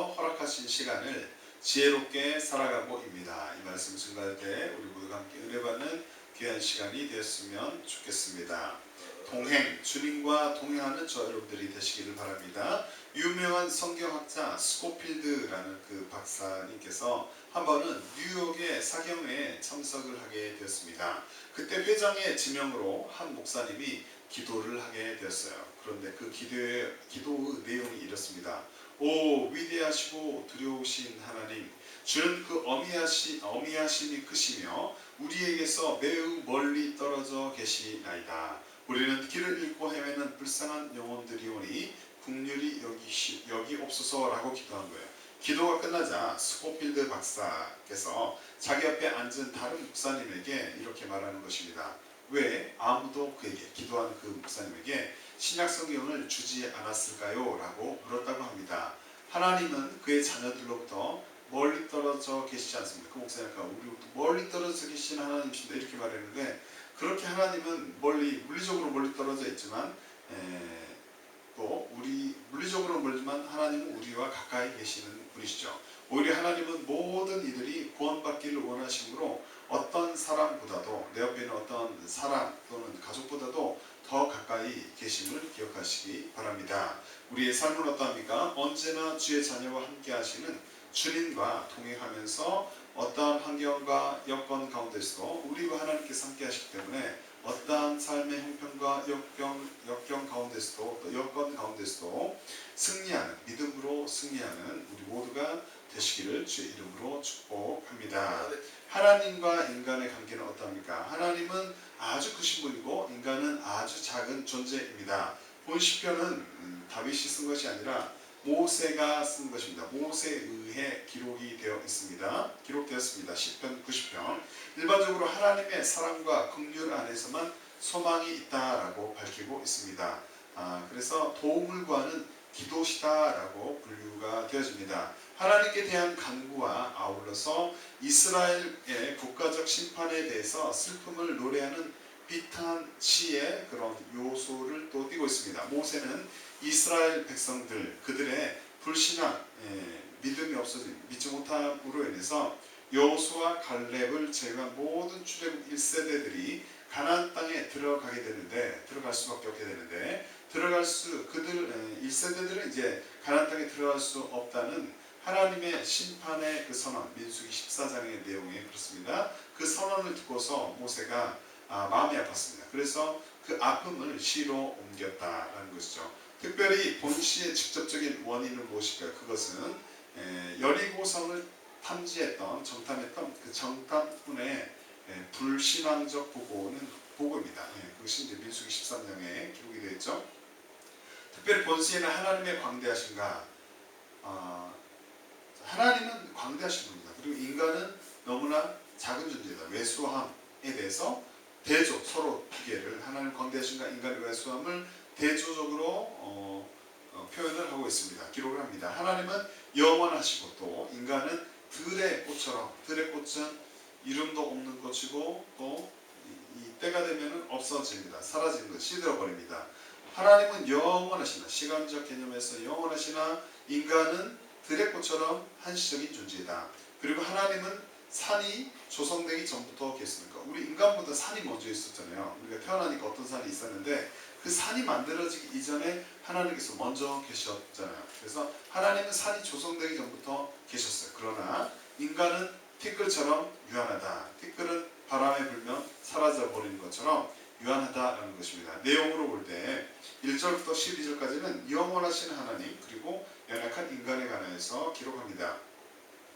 하나님께서 허락하신 시간을 지혜롭게 살아가고입니다. 이 말씀 증거할 때 우리 모두가 함께 은혜 받는 귀한 시간이 되었으면 좋겠습니다. 동행, 주님과 동행하는 저 여러분들이 되시기를 바랍니다. 유명한 성경학자 스코필드라는 그 박사님께서 한 번은 뉴욕의 사경회에 참석을 하게 되었습니다. 그때 회장의 지명으로 한 목사님이 기도를 하게 되었어요. 그런데 그 기도의 내용이 이렇습니다. 오 위대하시고 두려우신 하나님, 주는 그 어미하심이 크시며 우리에게서 매우 멀리 떨어져 계시나이다. 우리는 길을 잃고 헤매는 불쌍한 영혼들이오니 긍휼히 여기옵소서라고 기도한 거예요. 기도가 끝나자 스코필드 박사께서 자기 앞에 앉은 다른 목사님에게 이렇게 말하는 것입니다. 왜 아무도 그에게, 기도한 그 목사님에게 신약 성경을 주지 않았을까요? 라고 물었다고 합니다. 하나님은 그의 자녀들로부터 멀리 떨어져 계시지 않습니다. 그 목사님과 우리로부터 멀리 떨어져 계신 하나님이십니다. 이렇게 말했는데, 그렇게 하나님은 물리적으로 멀리 떨어져 있지만 또 물리적으로 멀지만 하나님은 우리와 가까이 계시는 분이시죠. 오히려 하나님은 모든 이들이 구원받기를 원하시므로 어떤 사람보다도, 내 옆에 있는 어떤 사람 또는 가족보다도 더 가까이 계심을 기억하시기 바랍니다. 우리의 삶은 어떠합니까? 언제나 주의 자녀와 함께 하시는 주님과 동행하면서 어떠한 환경과 여건 가운데서도 우리와 하나님께서 함께 하시기 때문에 어떠한 삶의 형편과 역경 가운데서도 또 여건 가운데서도 승리하는, 믿음으로 승리하는 우리 모두가 되시기를 주의 이름으로 축복합니다. 하나님과 인간의 관계는 어떠합니까? 하나님은 아주 크신 분이고 인간은 아주 작은 존재입니다. 본 시편은 다윗이 쓴 것이 아니라 모세가 쓴 것입니다. 모세에 의해 기록되었습니다. 시편 90편. 일반적으로 하나님의 사랑과 긍휼 안에서만 소망이 있다라고 밝히고 있습니다. 그래서 도움을 구하는 기도시다라고 분류가 되어집니다. 하나님께 대한 간구와 아울러서 이스라엘의 국가적 심판에 대해서 슬픔을 노래하는 비탄시의 그런 요소를 또 띠고 있습니다. 모세는 이스라엘 백성들, 그들의 불신앙, 믿음이 없어진, 믿지 못함으로 인해서 여호수아 칼렙을 제외한 모든 출애굽 1세대들이 가나안 땅에 들어갈 수밖에 없게 되는데, 그들 1세대들은 이제 가나안 땅에 들어갈 수 없다는 하나님의 심판의 그 선언, 민수기 14장의 내용이 그렇습니다. 그 선언을 듣고서 모세가 마음이 아팠습니다. 그래서 그 아픔을 시로 옮겼다라는 것이죠. 특별히 본시의 직접적인 원인은 무엇일까요? 그것은 여리고성을 정탐했던 그 정탐꾼의 불신앙적 보고입니다. 그것이 이제 민수기 13장에 기록이 되어 있죠. 특별히 본시에는 하나님의 광대하신가, 하나님은 광대하신 분이다. 그리고 인간은 너무나 작은 존재다. 왜소함에 대해서 서로 기계를, 하나님 광대하신가, 인간의 왜소함을 대조적으로 표현을 하고 있습니다. 기록을 합니다. 하나님은 영원하시고 또 인간은 들의 꽃처럼, 들의 꽃은 이름도 없는 꽃이고 또 이 때가 되면 없어집니다. 사라지는 것, 시들어버립니다. 하나님은 영원하시나, 시간적 개념에서 영원하시나 인간은 들의 꽃처럼 한시적인 존재이다. 그리고 하나님은 산이 조성되기 전부터 계셨으니까, 우리 인간보다 산이 먼저 있었잖아요. 우리가 태어나니까 어떤 산이 있었는데 그 산이 만들어지기 이전에 하나님께서 먼저 계셨잖아요. 그래서 하나님은 산이 조성되기 전부터 계셨어요. 그러나 인간은 티끌처럼 유한하다. 티끌은 바람에 불면 사라져버리는 것처럼 유한하다라는 것입니다. 내용으로 볼 때 1절부터 12절까지는 영원하신 하나님, 그리고 연약한 인간에 관해서 기록합니다.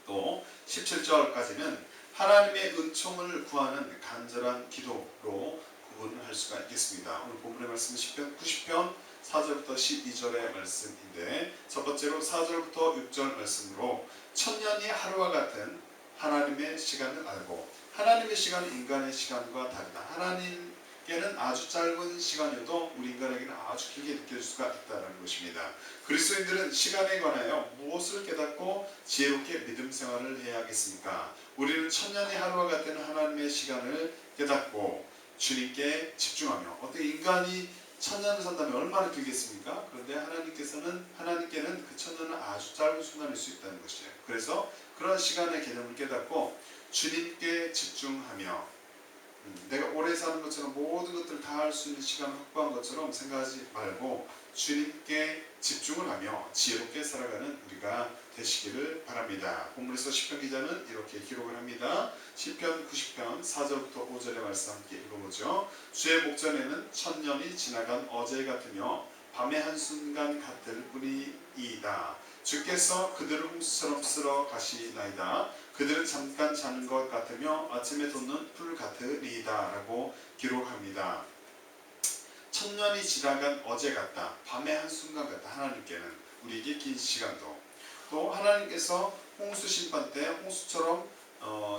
또 17절까지는 하나님의 은총을 구하는 간절한 기도로 구분을 할 수가 있겠습니다. 오늘 본문의 말씀은 시편 90편 4절부터 12절의 말씀인데, 첫 번째로 4절부터 6절 말씀으로 천년이 하루와 같은 하나님의 시간을 알고, 하나님의 시간은 인간의 시간과 다르다. 하나님께는 아주 짧은 시간이어도 우리 인간에게는 아주 길게 느껴질 수가 있다는 것입니다. 그리스도인들은 시간에 관하여 무엇을 깨닫고 지혜롭게 믿음 생활을 해야 하겠습니까? 우리는 천년의 하루와 같은 하나님의 시간을 깨닫고 주님께 집중하며, 어떻게 인간이 천년을 산다면 얼마나 길겠습니까? 그런데 하나님께는 그 천년은 아주 짧은 순간일 수 있다는 것이에요. 그래서 그런 시간의 개념을 깨닫고 주님께 집중하며 내가 오래 사는 것처럼 모든 것들을 다 할 수 있는 시간을 확보한 것처럼 생각하지 말고 주님께 집중을 하며 지혜롭게 살아가는 우리가 되시기를 바랍니다. 본문에서 시편 기자는 이렇게 기록을 합니다. 시편 90편 4절부터 5절의 말씀 함께 읽어보죠. 주의 목전에는 천년이 지나간 어제 같으며 밤의 한순간 같을 뿐이이다. 주께서 그들을 홍수처럼 쓸어 가시나이다. 그들은 잠깐 자는 것 같으며 아침에 돋는 풀 같으리이다 라고 기록합니다. 천년이 지나간 어제 같다. 밤의 한순간 같다. 하나님께는 우리에게 긴 시간도 또 하나님께서 홍수 심판 때 홍수처럼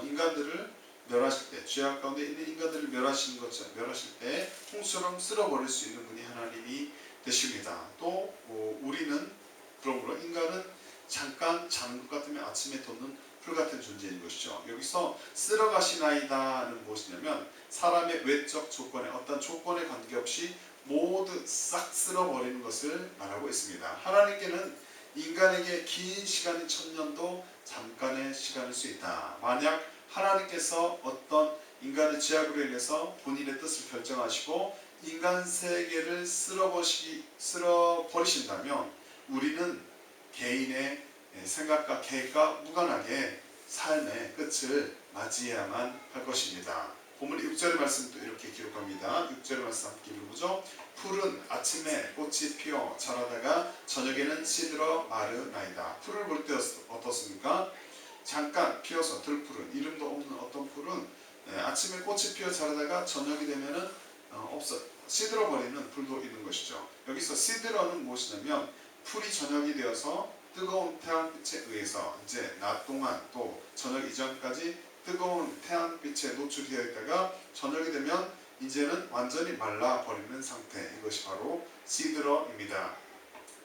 인간들을 멸하실 때 죄악 가운데 있는 인간들을 멸하실 때 홍수처럼 쓸어버릴 수 있는 분이 하나님이 되십니다. 또 우리는 그러므로 인간은 잠깐 자는 것 같으면 아침에 돋는 풀 같은 존재인 것이죠. 여기서 쓸어가시나이다는 무엇이냐면 사람의 외적 조건에 어떤 조건에 관계없이 모두 싹 쓸어버리는 것을 말하고 있습니다. 하나님께는 인간에게 긴 시간인 천년도 잠깐의 시간일 수 있다. 만약 하나님께서 어떤 인간의 죄악으로 인해서 본인의 뜻을 결정하시고 인간 세계를 쓸어버리신다면 우리는 개인의 생각과 계획과 무관하게 삶의 끝을 맞이해야만 할 것입니다. 본문 6절의 말씀도 이렇게 기록합니다. 6절의 말씀 함께 읽어보죠. 풀은 아침에 꽃이 피어 자라다가 저녁에는 시들어 마르나이다. 풀을 볼 때 어떻습니까? 잠깐 피어서 들풀은 이름도 없는 어떤 풀은 아침에 꽃이 피어 자라다가 저녁이 되면은 시들어 버리는 풀도 있는 것이죠. 여기서 시들어는 무엇이냐면 풀이 저녁이 되어서 뜨거운 태양빛에 의해서 이제 낮 동안 또 저녁 이전까지 뜨거운 태양빛에 노출이 되어 있다가 저녁이 되면 이제는 완전히 말라버리는 상태, 이것이 바로 시드러입니다.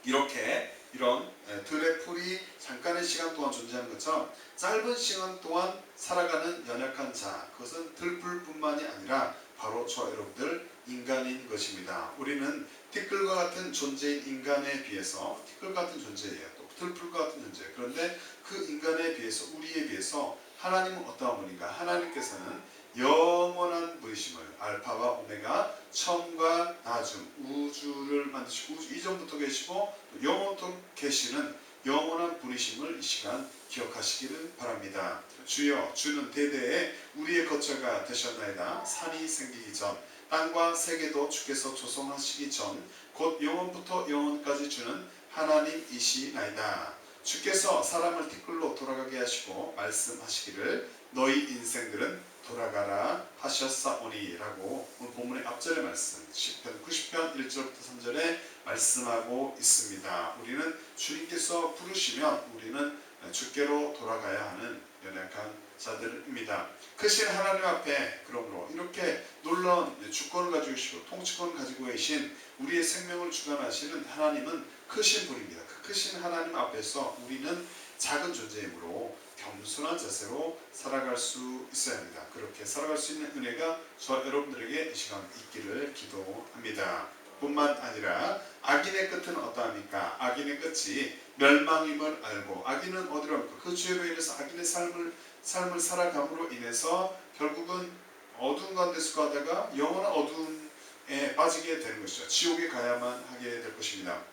이렇게 이런 들의 풀이 잠깐의 시간 동안 존재하는 것처럼 짧은 시간 동안 살아가는 연약한 자, 그것은 들풀뿐만이 아니라 바로 저 여러분들 인간인 것입니다. 우리는 티끌과 같은 존재인 인간에 비해서 티끌 같은 존재예요. 또 들풀과 같은 존재. 그런데 그 인간에 비해서 우리에 비해서 하나님은 어떠한 분인가? 하나님께서는 영원한 분이심을 알파와 오메가 처음과 나중 우주를 만드시고 우주 이전부터 계시고 영원토록 계시는 영원한 분이심을 이 시간 기억하시기를 바랍니다. 주여 주는 대대에 우리의 거처가 되셨나이다. 산이 생기기 전 땅과 세계도 주께서 조성하시기 전 곧 영원부터 영원까지 주는 하나님이시나이다. 주께서 사람을 티끌로 돌아가게 하시고 말씀하시기를 너희 인생들은 돌아가라 하셨사오니 라고 본문의 앞절의 말씀 시편 90편 1절부터 3절에 말씀하고 있습니다. 우리는 주님께서 부르시면 우리는 주께로 돌아가야 하는 연약한 자들입니다. 크신 하나님 앞에 그러므로 이렇게 놀라운 주권을 가지고 계시고 통치권을 가지고 계신 우리의 생명을 주관하시는 하나님은 크신 분입니다. 그 크신 하나님 앞에서 우리는 작은 존재이므로 겸손한 자세로 살아갈 수 있어야 합니다. 그렇게 살아갈 수 있는 은혜가 저 여러분들에게 이 시간 있기를 기도합니다. 뿐만 아니라 악인의 끝은 어떠합니까? 악인의 끝이 멸망임을 알고 악인은 어디로 합니까? 그 죄로 인해서 악인의 삶을 살아감으로 인해서 결국은 어두운 가운데 속하다가 영원한 어두움에 빠지게 되는 것이죠. 지옥에 가야만 하게 될 것입니다.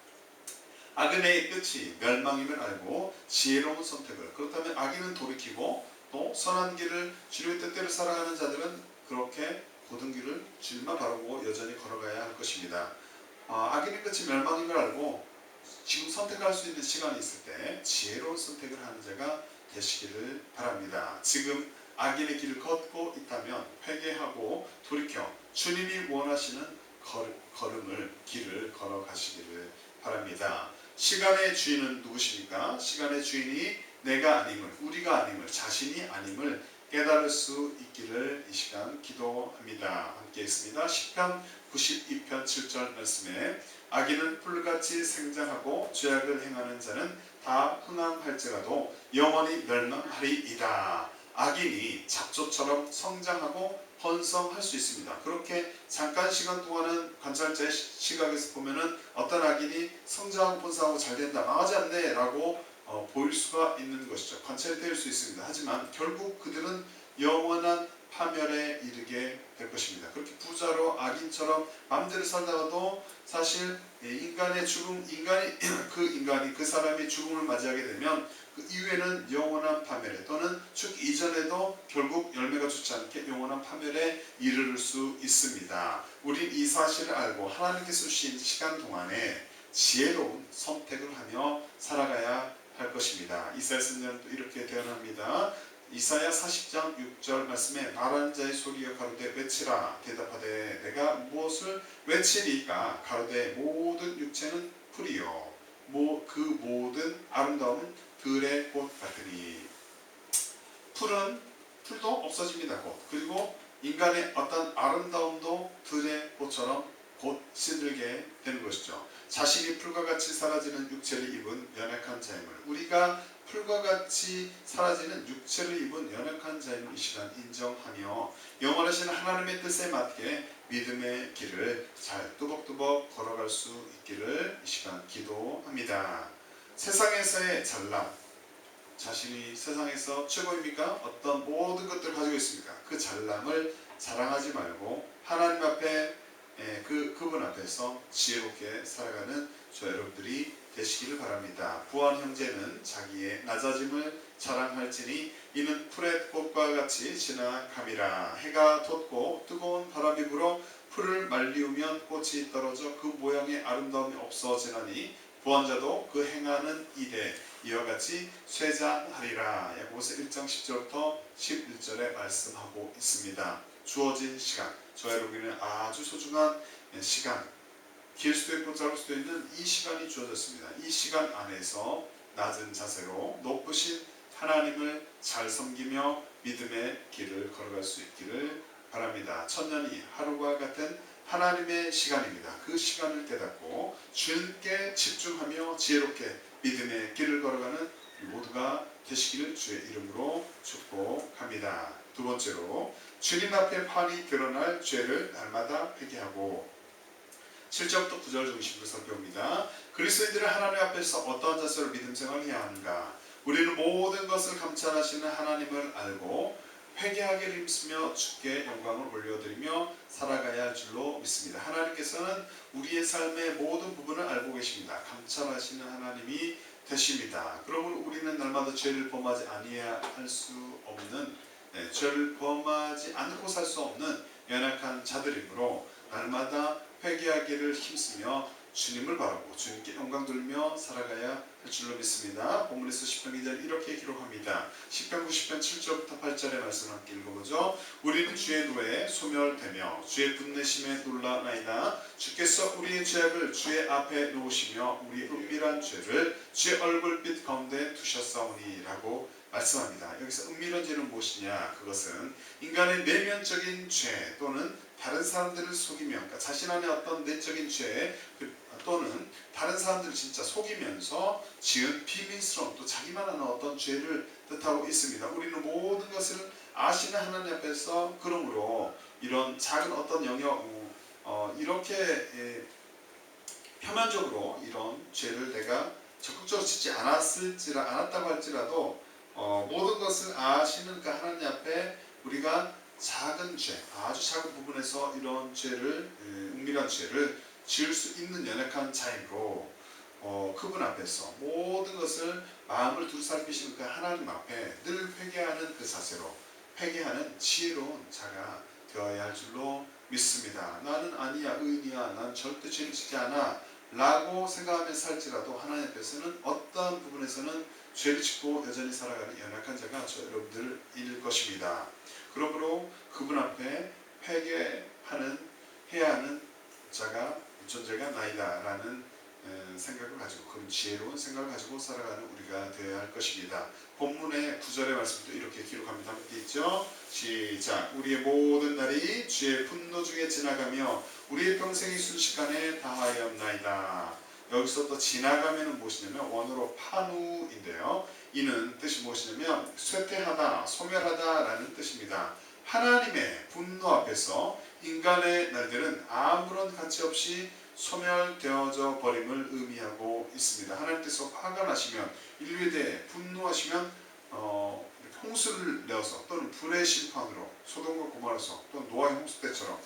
악인의 끝이 멸망임을 알고 지혜로운 선택을, 그렇다면 악인은 돌이키고 또 선한 길을 주님의 뜻대로 살아가는 자들은 그렇게 고든 길을 주님만 바라보고 여전히 걸어가야 할 것입니다. 악인의 끝이 멸망임을 알고 지금 선택할 수 있는 시간이 있을 때 지혜로운 선택을 하는 자가 되시기를 바랍니다. 지금 악인의 길을 걷고 있다면 회개하고 돌이켜 주님이 원하시는 길을 걸어가시기를 바랍니다. 시간의 주인은 누구십니까? 시간의 주인이 내가 아님을, 우리가 아님을, 자신이 아님을 깨달을 수 있기를 이 시간 기도합니다. 함께 읽습니다. 시편 92편 7절 말씀에 악인은 풀같이 생장하고 죄악을 행하는 자는 다 흥황할지라도 영원히 멸망하리이다. 악인이 잡초처럼 성장하고 번성할 수 있습니다. 그렇게 잠깐 시간 동안은 관찰자의 시각에서 보면은 어떤 악인이 성장하고 번성하고 잘 된다, 망하지 않네 라고 보일 수가 있는 것이죠. 관찰이 될 수 있습니다. 하지만 결국 그들은 영원한 파멸에 이르게 될 것입니다. 그렇게 부자로 악인처럼 마음대로 살다가도 사실 인간의 죽음, 인간이 그 사람이 죽음을 맞이하게 되면 그 이후에는 영원한 파멸에 또는 죽기 이전에도 결국 열매가 좋지 않게 영원한 파멸에 이르를 수 있습니다. 우린 이 사실을 알고 하나님께서 주신 시간 동안에 지혜로운 선택을 하며 살아가야 할 것입니다. 이사야 선지자는 또 이렇게 대언합니다. 이사야 40장 6절 말씀에 말하는 자의 소리여 가로되 외치라 대답하되 내가 무엇을 외치리까 가로되 모든 육체는 풀이요 그 모든 아름다움은 들의 꽃 같으니. 풀도 없어집니다. 곧. 그리고 인간의 어떤 아름다움도 들의 꽃처럼 곧 시들게 되는 것이죠. 자신이 풀과 같이 사라지는 육체를 입은 연약한 자임을, 우리가 풀과 같이 사라지는 육체를 입은 연약한 자임을 이 시간 인정하며 영원하신 하나님의 뜻에 맞게 믿음의 길을 잘 뚜벅뚜벅 걸어갈 수 있기를 이 시간 기도합니다. 세상에서의 잘남, 자신이 세상에서 최고입니까? 어떤 모든 것들을 가지고 있습니까? 그 잘남을 자랑하지 말고 하나님 앞에 그분 앞에서 지혜롭게 살아가는 저 여러분들이 되시기를 바랍니다. 부한 형제는 자기의 낮아짐을 자랑할지니 이는 풀의 꽃과 같이 지나감이라. 해가 돋고 뜨거운 바람이 불어 풀을 말리우면 꽃이 떨어져 그 모양의 아름다움이 없어지나니 부한 자도 그 행하는 일에 이와 같이 쇠잔하리라. 야고보서 1장 10절부터 11절에 말씀하고 있습니다. 주어진 시간, 저 여러분에게는 아주 소중한 시간, 길 수도 있고 짧을 수도 있는 이 시간이 주어졌습니다. 이 시간 안에서 낮은 자세로 높으신 하나님을 잘 섬기며 믿음의 길을 걸어갈 수 있기를 바랍니다. 천년이 하루와 같은 하나님의 시간입니다. 그 시간을 깨닫고 주님께 집중하며 지혜롭게 믿음의 길을 걸어가는 모두가 되시기를 주의 이름으로 축복합니다. 두 번째로, 주님 앞에 판이 드러날 죄를 날마다 회개하고. 7절부터 9절 중심으로 살펴봅니다. 그리스도인들은 하나님 앞에서 어떠한 자세로 믿음 생활을 해야 하는가? 우리는 모든 것을 감찰하시는 하나님을 알고 회개하기를 힘쓰며 주께 영광을 올려드리며 살아가야 할 줄로 믿습니다. 하나님께서는 우리의 삶의 모든 부분을 알고 계십니다. 감찰하시는 하나님이 되십니다. 그러므로 우리는 날마다 죄를 범하지 아니할 수 없는, 죄를 범하지 않고 살 수 없는 연약한 자들이므로 날마다 회개하기를 힘쓰며 주님을 바라고 주님께 영광 돌리며 살아가야 할 줄로 믿습니다. 본문에서 시편 기자는 이렇게 기록합니다. 시편 90편 7절부터 8절의 말씀 함께 읽어보죠. 우리는 주의 노에 소멸되며 주의 분내심에 놀라나이다. 주께서 우리의 죄악을 주의 앞에 놓으시며 우리의 은밀한 죄를 주의 얼굴빛 가운데 두셨사오니 라고 말씀합니다. 여기서 은밀한 죄는 무엇이냐? 그것은 인간의 내면적인 죄 또는 다른 사람들을 속이며, 그러니까 자신 안에 어떤 내적인 죄 또는 다른 사람들을 진짜 속이면서 지은 비밀스러운, 또 자기만 아는 어떤 죄를 뜻하고 있습니다. 우리는 모든 것을 아시는 하나님 앞에서 그러므로 이런 작은 어떤 영역, 이렇게 표면적으로 이런 죄를 내가 적극적으로 짓지 않았다고 할지라도 모든 것을 아시는 그 하나님 앞에 우리가 작은 죄, 아주 작은 부분에서 이런 죄를, 은밀한 죄를 지을 수 있는 연약한 자이므로 그분 앞에서 모든 것을 마음을 두루살피시는 그 하나님 앞에 늘 회개하는 그 자세로 회개하는 지혜로운 자가 되어야 할 줄로 믿습니다. 나는 아니야, 의인이야, 난 절대 죄를 짓지 않아 라고 생각하며 살지라도 하나님 앞에서는 어떠한 부분에서는 죄를 짓고 여전히 살아가는 연약한 자가 저 여러분들일 것입니다. 그러므로 그분 앞에 해야 하는 자가 존재가 나이다 라는 생각을 가지고, 그런 지혜로운 생각을 가지고 살아가는 우리가 되어야 할 것입니다. 본문의 9절의 말씀도 이렇게 기록합니다. 함께 있죠? 시작. 우리의 모든 날이 주의 분노 중에 지나가며 우리의 평생이 순식간에 다하였나이다. 여기서 또 지나가면은 무엇이냐면 원어로 파누인데요. 이는 뜻이 무엇이냐면 쇠퇴하다, 소멸하다라는 뜻입니다. 하나님의 분노 앞에서 인간의 날들은 아무런 가치 없이 소멸되어져 버림을 의미하고 있습니다. 하나님께서 화가 나시면, 인류에 대해 분노하시면 홍수를 내어서 또는 불의 심판으로, 소돔과 고모라서 또는 노아의 홍수 때처럼,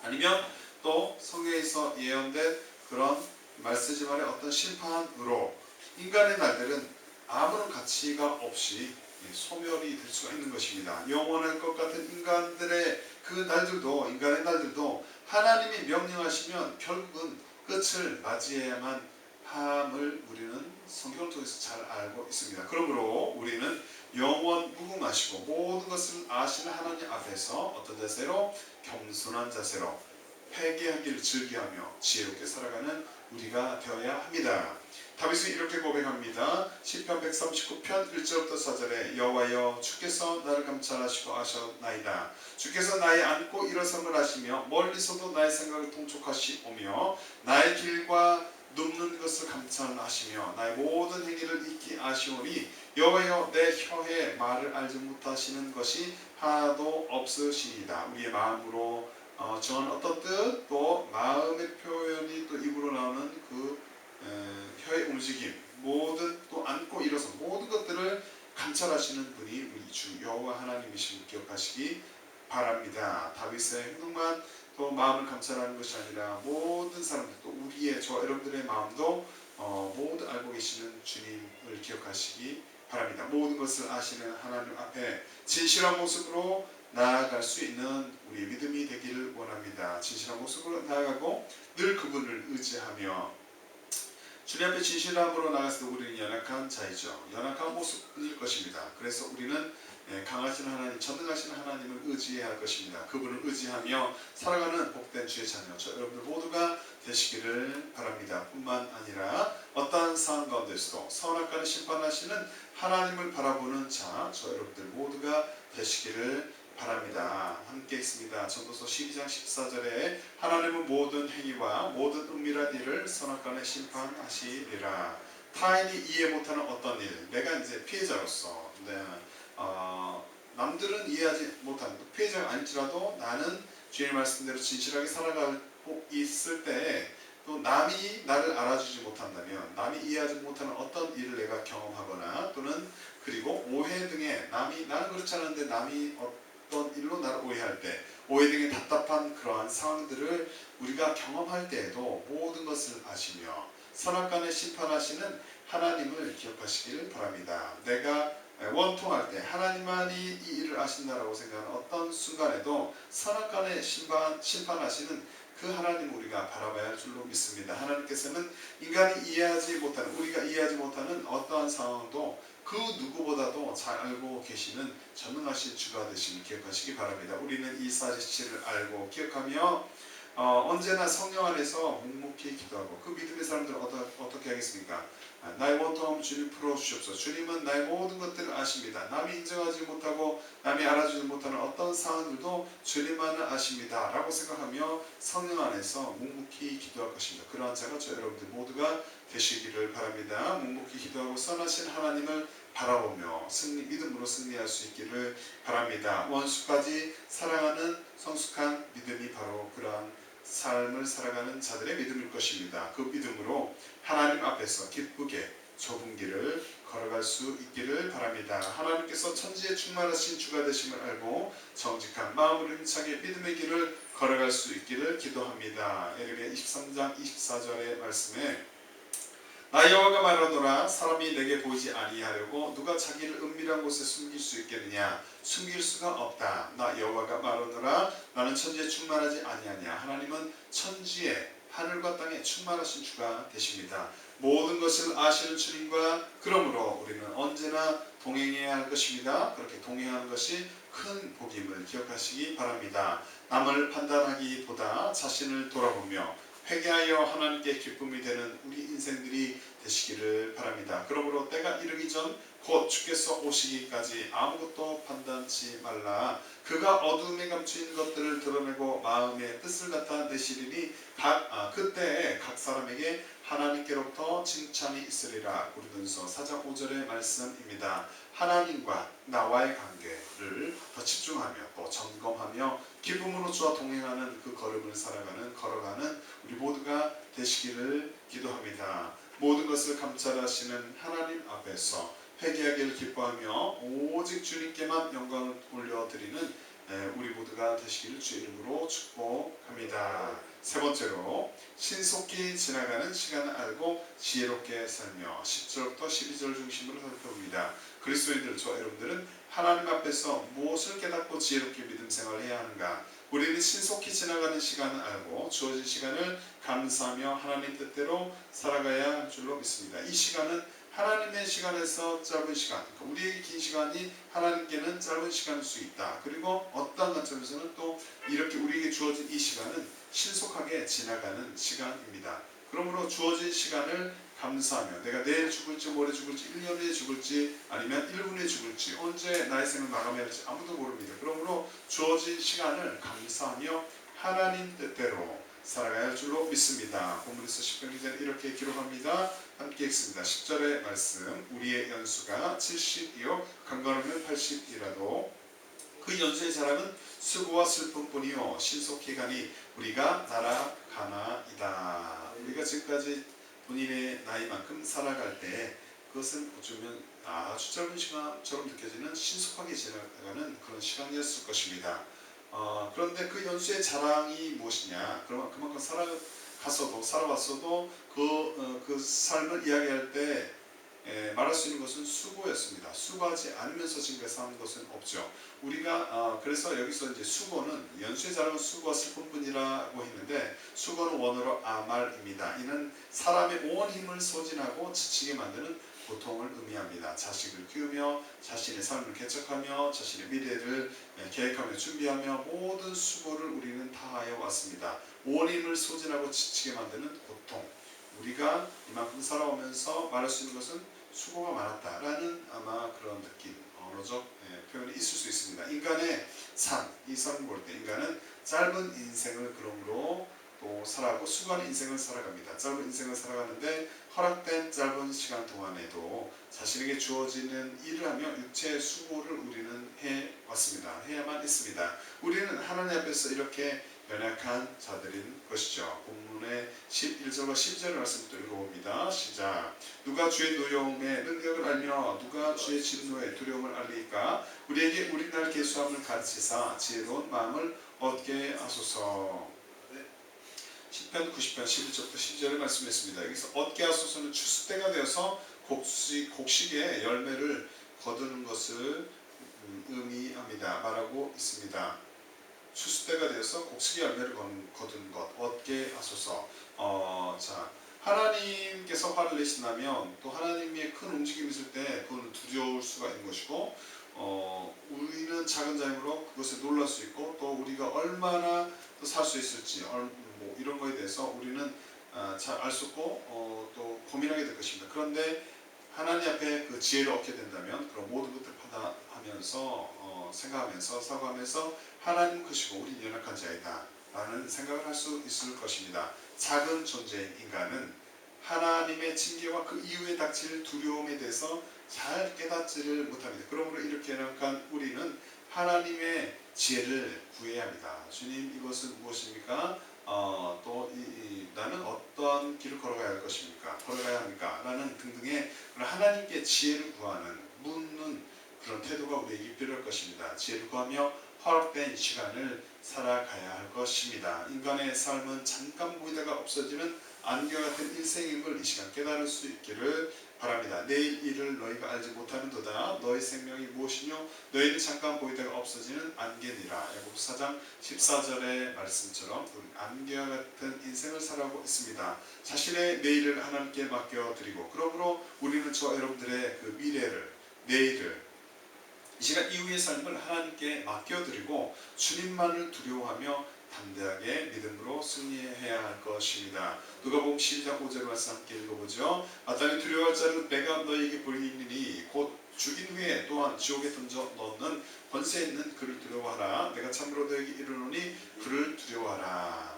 아니면 또 성경에서 예언된 그런 말세지만의 어떤 심판으로 인간의 날들은 아무런 가치가 없이 소멸이 될 수가 있는 것입니다. 영원할 것 같은 인간들의 그 날들도, 인간의 날들도 하나님이 명령하시면 결국은 끝을 맞이해야만 함을 우리는 성경을 통해서 잘 알고 있습니다. 그러므로 우리는 영원 무궁하시고 모든 것을 아시는 하나님 앞에서 어떤 자세로? 겸손한 자세로 회개하기를 즐겨하며 지혜롭게 살아가는 우리가 되어야 합니다. 다윗은 이렇게 고백합니다. 시편 139편 1절부터 4절에 여호와여 주께서 나를 감찰하시고 아셨나이다. 주께서 나의 앉고 일어섬을 하시며 멀리서도 나의 생각을 통촉하시오며 나의 길과 눕는 것을 감찰하시며 나의 모든 행위를 익히 아시오니 여호와여 내 혀에 말을 알지 못하시는 것이 하나도 없으시이다. 우리의 마음으로 정한 어떤 뜻, 또 마음의 표현이 또 입으로 나오는 그 혀의 움직임, 모든 또 앉고 일어서 모든 것들을 감찰하시는 분이 우리 주 여호와 하나님이심을 기억하시기 바랍니다. 다윗의 행동만 또 마음을 감찰하는 것이 아니라 모든 사람들, 또 우리의 저 여러분들의 마음도 모두 알고 계시는 주님을 기억하시기 바랍니다. 모든 것을 아시는 하나님 앞에 진실한 모습으로 나아갈 수 있는 우리의 믿음이 되기를 원합니다. 진실한 모습으로 나아가고 늘 그분을 의지하며 주님 앞에 진실함으로 나갔을 때 우리는 연약한 자이죠. 연약한 모습일 것입니다. 그래서 우리는 강하신 하나님, 전능하신 하나님을 의지해야 할 것입니다. 그분을 의지하며 살아가는 복된 주의 자녀, 저 여러분들 모두가 되시기를 바랍니다. 뿐만 아니라 어떠한 상황 가운데서도 선악과를 심판하시는 하나님을 바라보는 자, 저 여러분들 모두가 되시기를 바랍니다. 함께 있습니다. 전도서 12장 14절에 하나님은 모든 행위와 모든 은밀한 일을 선악간에 심판하시리라. 타인이 이해 못하는 어떤 일, 내가 이제 피해자로서 남들은 이해하지 못하는 피해자가 아닐지라도 나는 주의 말씀대로 진실하게 살아가고 있을 때 또 남이 나를 알아주지 못한다면, 남이 이해하지 못하는 어떤 일을 내가 경험하거나 또는 그리고 오해 등의 나는 그렇지 않은데 남이 어떤 일로 나를 오해할 때, 오해 등의 답답한 그러한 상황들을 우리가 경험할 때에도 모든 것을 아시며 선악간에 심판하시는 하나님을 기억하시기를 바랍니다. 내가 원통할 때 하나님만이 이 일을 아신다라고 생각하는 어떤 순간에도 선악간에 심판하시는 그 하나님을 우리가 바라봐야 할 줄로 믿습니다. 하나님께서는 인간이 이해하지 못하는, 우리가 이해하지 못하는 어떠한 상황도 그 누구보다도 잘 알고 계시는 전능하신 주가 되심을 기억하시기 바랍니다. 우리는 이 사실을 알고 기억하며 언제나 성령 안에서 묵묵히 기도하고, 그 믿음의 사람들은 어떻게 하겠습니까? 나의 원통함 주님 풀어주시옵소서. 주님은 나의 모든 것들을 아십니다. 남이 인정하지 못하고 남이 알아주지 못하는 어떤 상황들도 주님만은 아십니다 라고 생각하며 성령 안에서 묵묵히 기도할 것입니다. 그러한 자가 저 여러분들 모두가 되시기를 바랍니다. 묵묵히 기도하고 선하신 하나님을 바라보며 믿음으로 승리할 수 있기를 바랍니다. 원수까지 사랑하는 성숙한 믿음이 바로 그러한 삶을 살아가는 자들의 믿음일 것입니다. 그 믿음으로 하나님 앞에서 기쁘게 좁은 길을 걸어갈 수 있기를 바랍니다. 하나님께서 천지에 충만하신 주가 되심을 알고 정직한 마음으로 힘차게 믿음의 길을 걸어갈 수 있기를 기도합니다. 예레미야 23장 24절의 말씀에 나 여호와가 말하노라 사람이 내게 보이지 아니하려고 누가 자기를 은밀한 곳에 숨길 수 있겠느냐. 숨길 수가 없다. 나 여호와가 말하노라 나는 천지에 충만하지 아니하냐. 하나님은 천지에 하늘과 땅에 충만하신 주가 되십니다. 모든 것을 아시는 주님과 그러므로 우리는 언제나 동행해야 할 것입니다. 그렇게 동행하는 것이 큰 복임을 기억하시기 바랍니다. 남을 판단하기보다 자신을 돌아보며 회개하여 하나님께 기쁨이 되는 우리 인생들이 되시기를 바랍니다. 그러므로 때가 이르기 전 곧 주께서 오시기까지 아무것도 판단치 말라. 그가 어둠에 감추인 것들을 드러내고 마음의 뜻을 나타내시리니 그때에 각 사람에게 하나님께로부터 칭찬이 있으리라. 고린도전서 4장 5절의 말씀입니다. 하나님과 나와의 관계를 더 집중하며 또 점검하며 기쁨으로 주와 동행하는 그 걸음을 걸어가는 우리 모두가 되시기를 기도합니다. 모든 것을 감찰하시는 하나님 앞에서 회개하기를 기뻐하며 오직 주님께만 영광을 올려드리는 우리 모두가 되시기를 주의 이름으로 축복합니다. 세 번째로 신속히 지나가는 시간을 알고 지혜롭게 살며 10절부터 12절 중심으로 살펴봅니다. 그리스도인들, 저와 여러분들은 하나님 앞에서 무엇을 깨닫고 지혜롭게 믿음 생활을 해야 하는가? 우리는 신속히 지나가는 시간을 알고 주어진 시간을 감사하며 하나님 뜻대로 살아가야 할 줄로 믿습니다. 이 시간은 하나님의 시간에서 짧은 시간, 우리에게 긴 시간이 하나님께는 짧은 시간일 수 있다. 그리고 어떤 관점에서는 또 이렇게 우리에게 주어진 이 시간은 신속하게 지나가는 시간입니다. 그러므로 주어진 시간을 감사하며 내가 내일 죽을지 모레 죽을지 1년 후에 죽을지 아니면 1분 후에 죽을지 언제 나의 생을 마감해야 할지 아무도 모릅니다. 그러므로 주어진 시간을 감사하며 하나님 뜻대로 살아가야 할 줄로 믿습니다. 본문에서 10편 기자는 이렇게 기록합니다. 함께 읽습니다. 10절의 말씀. 우리의 연수가 70이요 강건하면 80이라도 그 연수의 자랑은 수고와 슬픔뿐이요 신속히 가니 우리가 날아가나이다. 우리가 지금까지 본인의 나이만큼 살아갈 때 그것은 어쩌면 아주 짧은 시간처럼 느껴지는 신속하게 지나가는 그런 시간이었을 것입니다. 그런데 그 연수의 자랑이 무엇이냐? 그만큼 살아왔어도 그 삶을 이야기할 때 말할 수 있는 것은 수고였습니다. 수고하지 않으면서 지금까지 사는 것은 없죠. 우리가 그래서 여기서 이제 수고는 연수의 자랑은 수고와 슬픔뿐이라고 했는데 수고는 원어로 아말입니다. 이는 사람의 온 힘을 소진하고 지치게 만드는 고통을 의미합니다. 자식을 키우며 자신의 삶을 개척하며 자신의 미래를 계획하며 준비하며 모든 수고를 우리는 다하여 왔습니다. 온 힘을 소진하고 지치게 만드는 고통. 우리가 이만큼 살아오면서 말할 수 있는 것은 수고가 많았다라는 아마 그런 느낌, 언어적 표현이 있을 수 있습니다. 인간의 삶, 이 삶을 볼 때 인간은 짧은 인생을 그러므로 또 살아가고 수고하는 인생을 살아갑니다. 짧은 인생을 살아가는데 허락된 짧은 시간 동안에도 자신에게 주어지는 일을 하며 육체의 수고를 우리는 해왔습니다. 해야만 했습니다. 우리는 하나님 앞에서 이렇게 연약한 자들인 것이죠. 본문의 11절과 12절의 말씀부터 읽어봅니다. 시작. 누가 주의 노여움의 능력을 알며 누가 주의 진노의 두려움을 알리까? 우리에게 우리날 계수함을 가르치사 지혜로운 마음을 얻게 하소서. 시편 90편 11절부터 12절을 말씀했습니다. 여기서 얻게 하소서는 추수 때가 되어서 곡식의 열매를 거두는 것을 의미합니다. 말하고 있습니다. 추수 때가 되어서 곡식의 열매를 거두는 것, 얻게 하소서. 자, 하나님께서 화를 내신다면 또 하나님의 큰 움직임이 있을 때 그건 두려울 수가 있는 것이고 우리는 작은 자임으로 그것에 놀랄 수 있고 또 우리가 얼마나 살 수 있을지 뭐 이런 거에 대해서 우리는 잘 알 수 없고 또 고민하게 될 것입니다. 그런데 하나님 앞에 그 지혜를 얻게 된다면 그런 모든 것들을 판단하면서 생각하면서 사고하면서 하나님 것이고 우리 연약한 자이다 라는 생각을 할 수 있을 것입니다. 작은 존재인 인간은 하나님의 징계와 그 이후에 닥칠 두려움에 대해서 잘 깨닫지를 못합니다. 그러므로 이렇게 연약한 우리는 하나님의 지혜를 구해야 합니다. 주님, 이것은 무엇입니까? 나는 어떤 길을 걸어가야 할 것입니까? 걸어가야 합니까? 라는 등등의 하나님께 지혜를 구하는, 묻는 그런 태도가 우리에게 필요할 것입니다. 지혜를 구하며 허락된 시간을 살아가야 할 것입니다. 인간의 삶은 잠깐 보이다가 없어지는 안개 같은 인생임을 이 시간 깨달을 수 있기를 바랍니다. 내일 일을 너희가 알지 못하는도다. 너희 생명이 무엇이뇨? 너희는 잠깐 보이다가 없어지는 안개니라. 야고보서 4장 14절의 말씀처럼 우리 안개와 같은 인생을 살아가고 있습니다. 자신의 내일을 하나님께 맡겨드리고 그러므로 우리는 저와 여러분들의 그 미래를, 내일을, 이 시간 이후의 삶을 하나님께 맡겨드리고 주님만을 두려워하며 담대하게 믿음으로 승리해야 할 것입니다. 누가복음 12장 5절 말씀 함께 읽어보죠. 마땅히 두려워할 자를 내가 너희에게 보이리니 곧 죽인 후에 또한 지옥에 던져 넣는 권세 있는 그를 두려워하라. 내가 참으로 너희에게 이르노니 그를 두려워하라.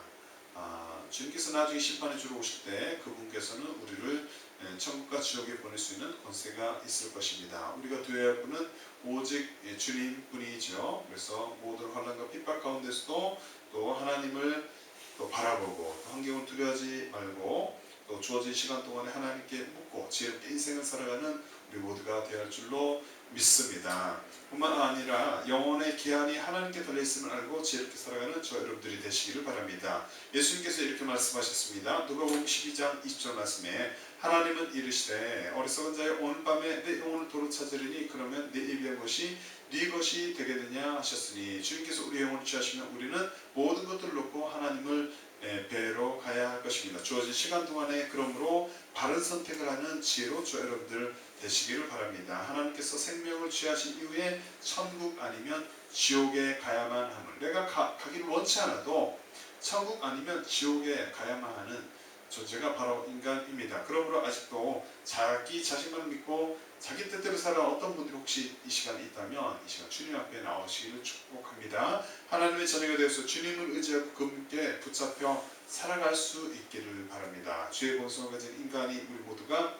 주님께서 나중에 심판해 주러 오실 때 그분께서는 우리를 천국과 지옥에 보낼 수 있는 권세가 있을 것입니다. 우리가 두려워야 할 분은 오직 주님뿐이죠. 그래서 모든 환난과 핍박 가운데서도 또 하나님을 또 바라보고 또 환경을 두려워하지 말고 또 주어진 시간 동안에 하나님께 묻고 지혜롭게 인생을 살아가는 우리 모두가 되어야 할 줄로 믿습니다. 뿐만 아니라 영혼의 기한이 하나님께 달려있음을 알고 지혜롭게 살아가는 저 여러분들이 되시기를 바랍니다. 예수님께서 이렇게 말씀하셨습니다. 누가복음 12장 20절 말씀에 하나님은 이르시되 어리석은 자여 오늘 밤에 내 영혼을 도로 찾으리니 그러면 내 예비한 것이 네 것이 되겠느냐 하셨으니 주님께서 우리의 영혼을 취하시면 우리는 모든 것들을 놓고 하나님을 뵈러 가야 할 것입니다. 주어진 시간 동안에 그러므로 바른 선택을 하는 지혜로 저 여러분들 되시기를 바랍니다. 하나님께서 생명을 취하신 이후에 천국 아니면 지옥에 가야만 하는, 내가 가기를 원치 않아도 천국 아니면 지옥에 가야만 하는 존재가 바로 인간입니다. 그러므로 아직도 자기 자신만 믿고 자기 뜻대로 살아 어떤 분들이 혹시 이 시간에 있다면 이 시간 주님 앞에 나오시기를 축복합니다. 하나님의 자녀가 되어서 주님을 의지하고 그분께 붙잡혀 살아갈 수 있기를 바랍니다. 주의 본성을 가진 인간이 우리 모두가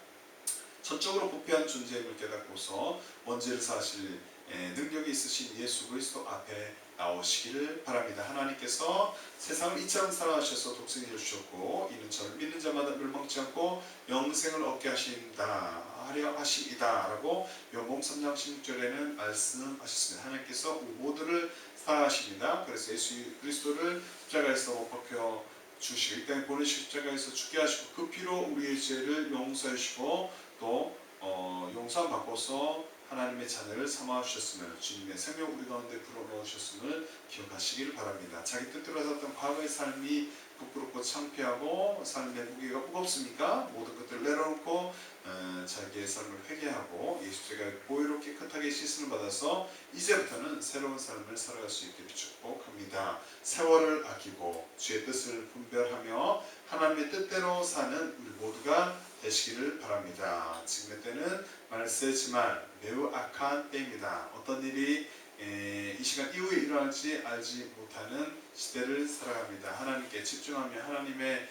전적으로 부패한 존재임을 깨닫고서 원죄를 사실 능력이 있으신 예수 그리스도 앞에 나오시기를 바랍니다. 하나님께서 세상을 이처럼 사랑하셔서 독생자를 주셨고 이는 저를 믿는 자마다 멸망치 않고 영생을 얻게 하려 하십니다 라고 요한복음 3장 16절에는 말씀하셨습니다. 하나님께서 우리 모두를 사랑하십니다. 그래서 예수 그리스도를 십자가에서 못 박혀 주시고 이 땅에 보내시고 십자가에서 죽게 하시고 그 피로 우리의 죄를 용서해 주시고 또 용서함 받고서 하나님의 자녀를 삼아 주셨음을, 주님의 생명 우리 가운데 불어넣어 주셨음을 기억하시기를 바랍니다. 자기 뜻대로 살았던 과거의 삶이 부끄럽고 창피하고 삶의 무게가 무겁습니까? 모든 것들을 내려놓고 자기의 삶을 회개하고 예수께서 보혈로 깨끗하게 씻음을 받아서 이제부터는 새로운 삶을 살아갈 수 있기를 축복합니다. 세월을 아끼고 주의 뜻을 분별하며 하나님의 뜻대로 사는 우리 모두가 되시기를 바랍니다. 지금의 때는 말세지만 매우 악한 때입니다. 어떤 일이 이 시간 이후에 일어날지 알지 못하는 시대를 살아갑니다. 하나님께 집중하며 하나님의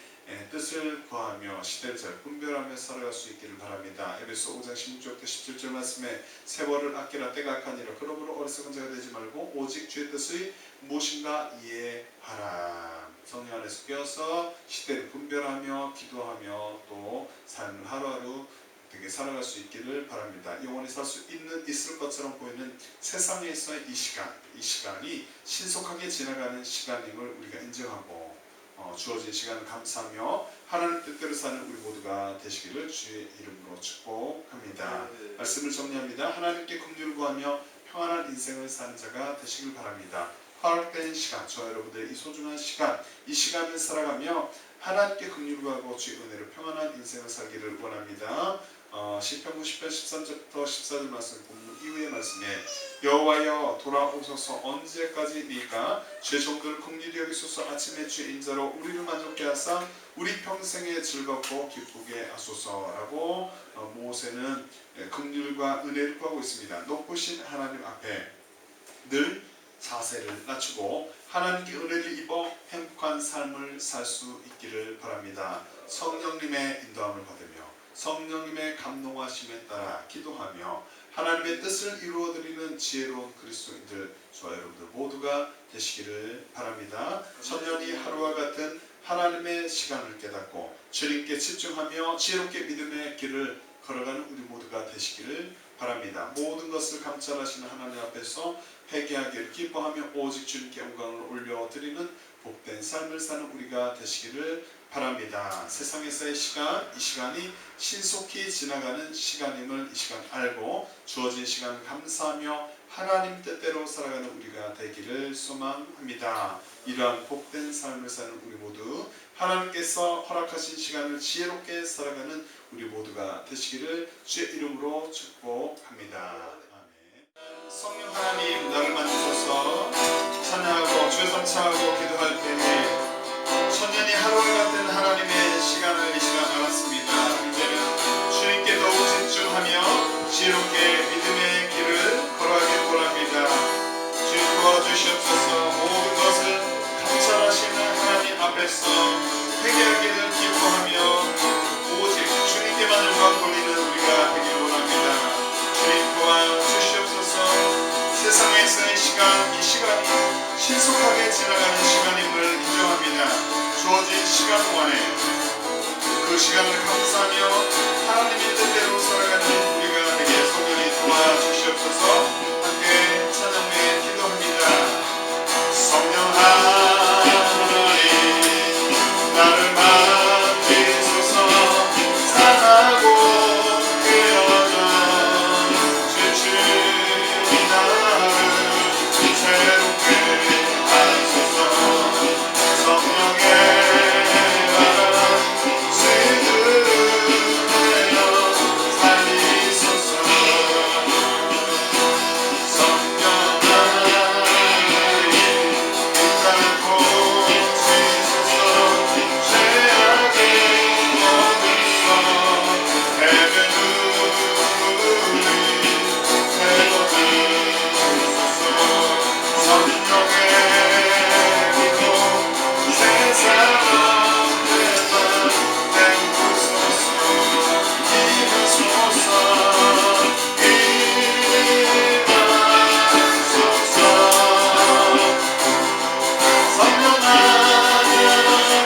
뜻을 구하며 시대를 잘 분별하며 살아갈 수 있기를 바랍니다. 에베소 5장 16절부터 17절 말씀에 세월을 아끼라 때가 악하니라. 그러므로 어리석은 자가 되지 말고 오직 주의 뜻의 무엇인가 이해하라. 성령 안에서 깨어서 시대를 분별하며 기도하며 또 삶을 하루하루 되게 살아갈 수 있기를 바랍니다. 영원히 살 수 있을 것처럼 보이는 세상에서의 이 시간이 신속하게 지나가는 시간임을 우리가 인정하고 주어진 시간을 감사하며 하나님 뜻대로 사는 우리 모두가 되시기를 주의 이름으로 축복합니다. 말씀을 정리합니다. 하나님께 긍휼을 구하며 평안한 인생을 사는 자가 되시길 바랍니다. 허락된 시간, 저 여러분들의 이 소중한 시간, 이 시간을 살아가며 하나님께 긍휼을 구하고 주의 은혜로 평안한 인생을 살기를 원합니다. 시편 90편 13절부터 14절 말씀 본문 이후의 말씀에 여호와여 돌아오소서 언제까지니까 주의 종들을 긍휼히 여기소서 아침에 주의 인자로 우리를 만족케 하사 우리 평생에 즐겁고 기쁘게 하소서라고 모세는 긍휼과 은혜를 구하고 있습니다. 높으신 하나님 앞에 늘 자세를 낮추고 하나님께 은혜를 입어 행복한 삶을 살 수 있기를 바랍니다. 성령님의 인도함을 받으며 성령님의 감동하심에 따라 기도하며 하나님의 뜻을 이루어드리는 지혜로운 그리스도인들 저와 여러분들 모두가 되시기를 바랍니다. 천년이 하루와 같은 하나님의 시간을 깨닫고 주님께 집중하며 지혜롭게 믿음의 길을 걸어가는 우리 모두가 되시기를 바랍니다. 모든 것을 감찰하시는 하나님 앞에서 회개하기를 기뻐하며 오직 주님께 영광을 올려드리는 복된 삶을 사는 우리가 되시기를 바랍니다. 세상에서의 시간, 이 시간이 신속히 지나가는 시간임을 이 시간 알고 주어진 시간을 감사하며 하나님 뜻대로 살아가는 우리가 되기를 소망합니다. 이러한 복된 삶을 사는 우리 모두 하나님께서 허락하신 시간을 지혜롭게 살아가는 우리 모두가 되시기를 주의 이름으로 축복합니다. 아멘. 성령 하나님 나를 만지소서 찬양하고 주의 성찬하고 기도할 때에 천년이 하루와 같은 하나님의 시간을 이 시간 알았습니다. 이제는 주님께 더욱 집중하며 지혜롭게 믿음의 길을 걸어가길 원합니다. 주님 도와주시옵소서. 모든 것을 감찰하시는 하나님 앞에서 신속하게 지나가는 시간임을 인정합니다. 주어진 시간 동안에 그 시간을 감사하며 하나님의 뜻대로 살아가는 우리가 되게 성령이 도와주시옵소서. 함께 찬양 후에 기도합니다. 성령 하나님 나를 만지소서. 상하고 깨어져 지친 나를 새롭게 하소서. 성령의 바람 스며들어 살리소서. 성령 하나님 나를 고치소서. 죄악의 어둠서 헤매는 우리 되어주소서. 성령의 빛으로 세상 어둠에만 내우소서. 임하소서. 임하소서. 성령 하나님이시여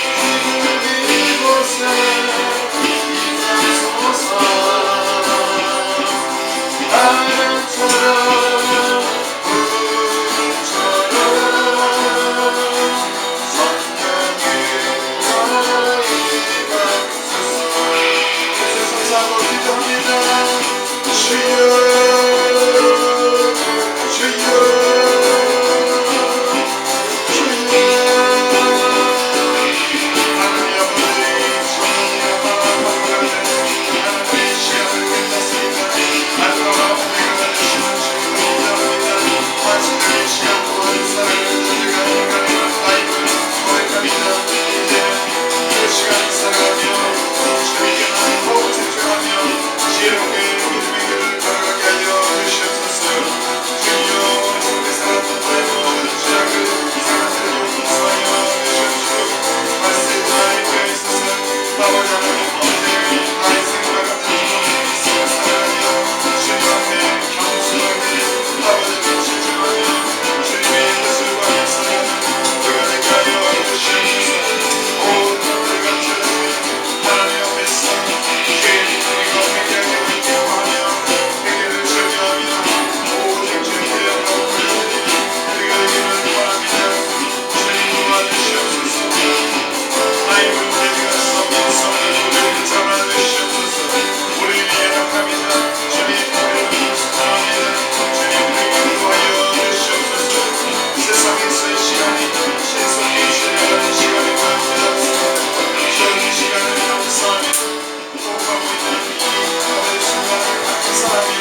지금 이곳에 임하소서. 바람처럼 불처럼 성령이 임하소서. 예수 감사하고 기도합니다. 주여 감사합니다.